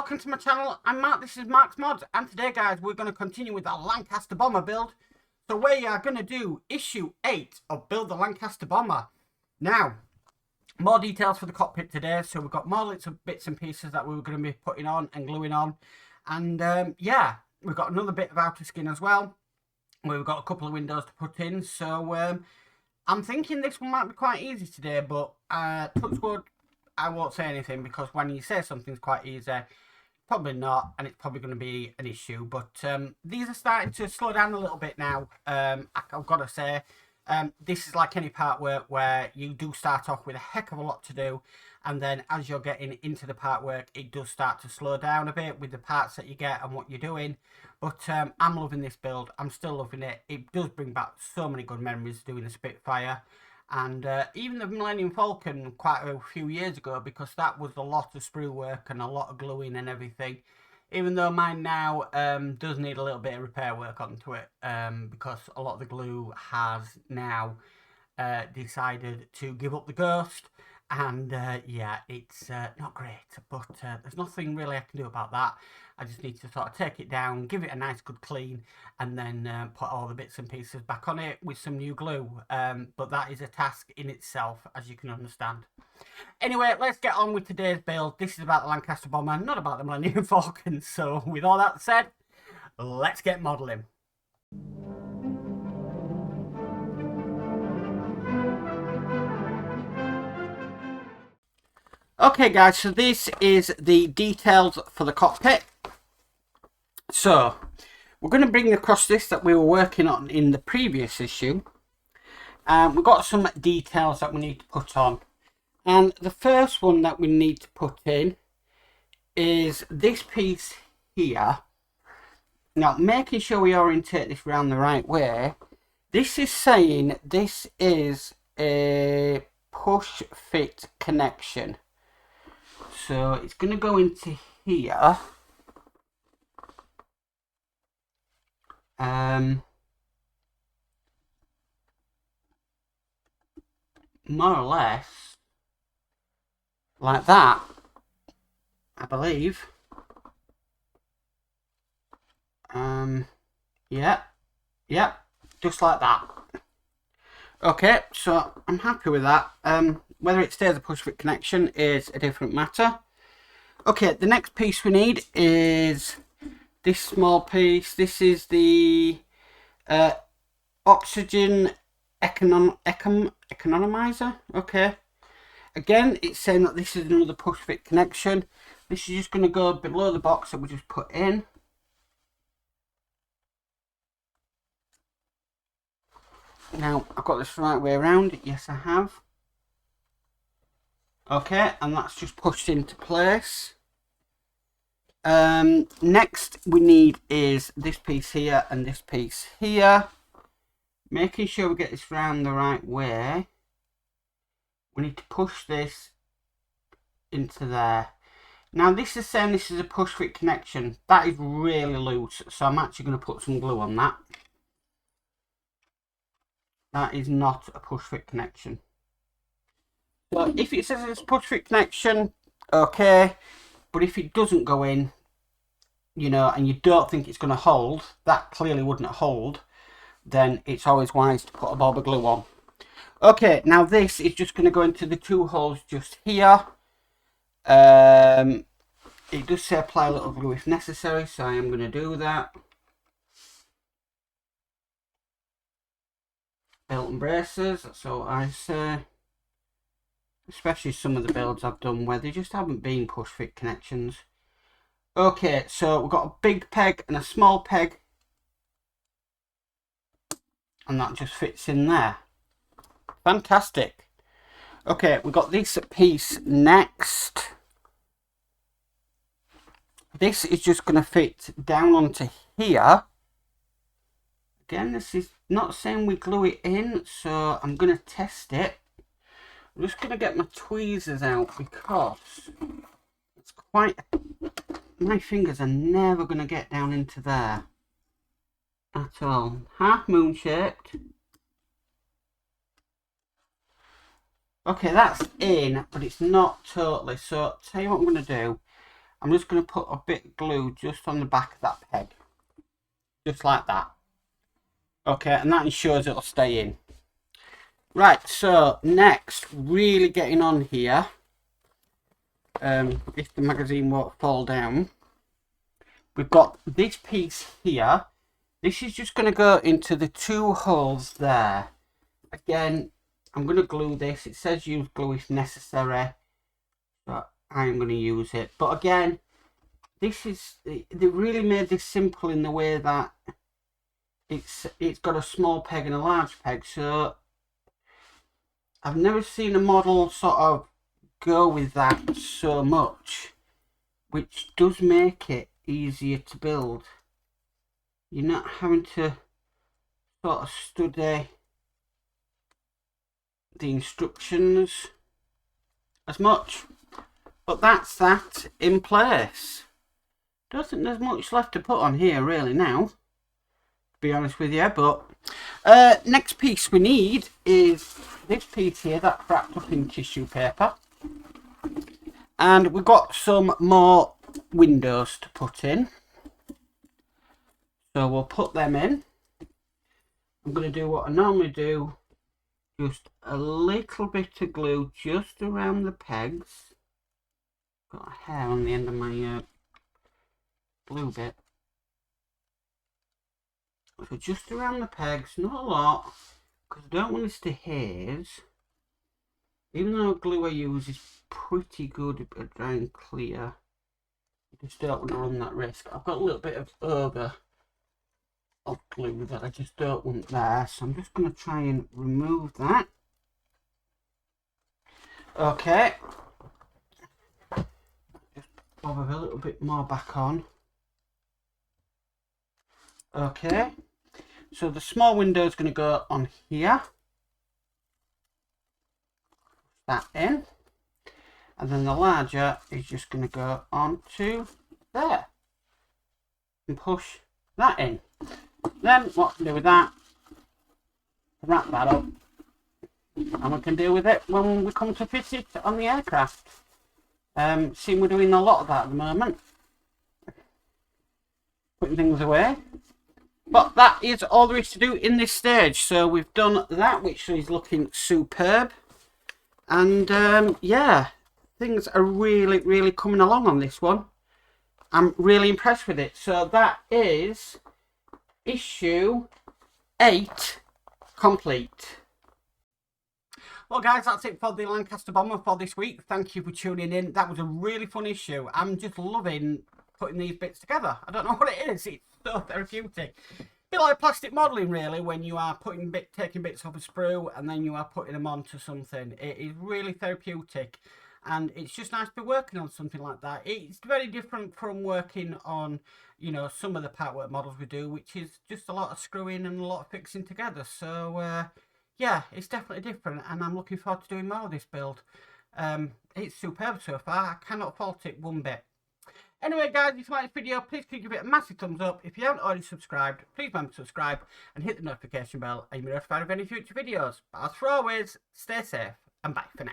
welcome to my channel. I'm Mark, this is Mark's Mods, and today guys we're going to continue with our Lancaster bomber build. So we are going to do issue 8 of Build the Lancaster Bomber. Now, more details for the cockpit today, so we've got more little bits and pieces that we were going to be putting on and gluing on. And yeah, we've got another bit of outer skin as well. We've got a couple of windows to put in, so I'm thinking this one might be quite easy today, but touch wood, I won't say anything, because when you say something's quite easy, probably not, and it's probably going to be an issue. But these are starting to slow down a little bit now. I've got to say, this is like any part work where you do start off with a heck of a lot to do, and then as you're getting into the part work, it does start to slow down a bit with the parts that you get and what you're doing. But I'm loving this build. I'm still loving it. It does bring back so many good memories doing the Spitfire. And even the Millennium Falcon quite a few years ago, because that was a lot of sprue work and a lot of gluing and everything. Even though mine now does need a little bit of repair work onto it, because a lot of the glue has now decided to give up the ghost. And yeah, it's not great, but there's nothing really I can do about that. I just need to sort of take it down, give it a nice good clean, and then put all the bits and pieces back on it with some new glue. But that is a task in itself, as you can understand. Anyway, let's get on with today's build. This is about the Lancaster Bomber, not about the Millennium Falcon. So with all that said, let's get modelling. Okay guys, so this is the details for the cockpit. So we're going to bring across this that we were working on in the previous issue. We've got some details that we need to put on. And the first one that we need to put in is this piece here. Now, making sure we orientate this around the right way. This is saying this is a push fit connection. So it's going to go into here. More or less like that, I believe. Yeah, just like that. Okay, so I'm happy with that. Whether it stays a push fit connection is a different matter. Okay, the next piece we need is this small piece. This is the oxygen economizer. Okay. Again, it's saying that this is another push fit connection. This is just going to go below the box that we just put in. Now, I've got this the right way around. Yes, I have. Okay, and that's just pushed into place. Next we need is this piece here and this piece here. Making sure we get this round the right way. We need to push this into there. Now this is saying this is a push fit connection. That is really loose, so I'm actually going to put some glue on that. That is not a push fit connection. So if it says it's a push fit connection, okay. But if it doesn't go in, you know, and you don't think it's going to hold, that clearly wouldn't hold, then it's always wise to put a bob of glue on. Okay, now this is just going to go into the two holes just here. It does say apply a little glue if necessary, so I am going to do that. Belt and braces, that's all I say. Especially some of the builds I've done where they just haven't been push fit connections. Okay, so we've got a big peg and a small peg. And that just fits in there. Fantastic. Okay, we've got this piece next. This is just going to fit down onto here. Again, this is not saying we glue it in, so I'm going to test it. I'm just going to get my tweezers out because it's quite... My fingers are never going to get down into there at all. Half moon shaped. Okay, that's in, but it's not totally. So, tell you what I'm going to do. I'm just going to put a bit of glue just on the back of that peg. Just like that. Okay, and that ensures it'll stay in. Right, so next, really getting on here. If the magazine won't fall down. We've got this piece here. This is just going to go into the 2 holes there. Again, I'm going to glue this. It says use glue if necessary, but I'm going to use it. But again, this is, they really made this simple in the way that it's got a small peg and a large peg. So I've never seen a model sort of go with that so much, which does make it easier to build. You're not having to sort of study the instructions as much, but that's that in place. Don't think there's much left to put on here really now, to be honest with you. But next piece we need is this piece here that's wrapped up in tissue paper, and we've got some more windows to put in, so we'll put them in. I'm going to do what I normally do, just a little bit of glue just around the pegs. Got a hair on the end of my glue bit. So just around the pegs, not a lot, because I don't want this to haze. Even though glue I use is pretty good at drying clear, I just don't want to run that risk. I've got a little bit of glue that I just don't want there, so I'm just going to try and remove that. Okay, just bob a little bit more back on. Okay, so the small window is going to go on here, that in, and then the larger is just going to go onto there and push that in. Then what I can do with that, wrap that up, and we can deal with it when we come to fit it on the aircraft. Seeing we're doing a lot of that at the moment, putting things away. But that is all there is to do in this stage. So we've done that, which is looking superb. And yeah, things are really coming along on this one. I'm really impressed with it. So that is issue 8 complete. Well guys, that's it for the Lancaster Bomber for this week. Thank you for tuning in. That was a really fun issue. I'm just loving putting these bits together. I don't know what it is. It's so therapeutic. A bit like plastic modelling really, when you are taking bits off a sprue and then you are putting them onto something. It is really therapeutic. And it's just nice to be working on something like that. It's very different from working on, you know, some of the partwork models we do, which is just a lot of screwing and a lot of fixing together. So, yeah, it's definitely different, and I'm looking forward to doing more of this build. It's superb so far. I cannot fault it one bit. Anyway, guys, if you like this video, please give it a massive thumbs up. If you haven't already subscribed, please remember to subscribe and hit the notification bell, and you'll be notified of any future videos. But as for always, stay safe, and bye for now.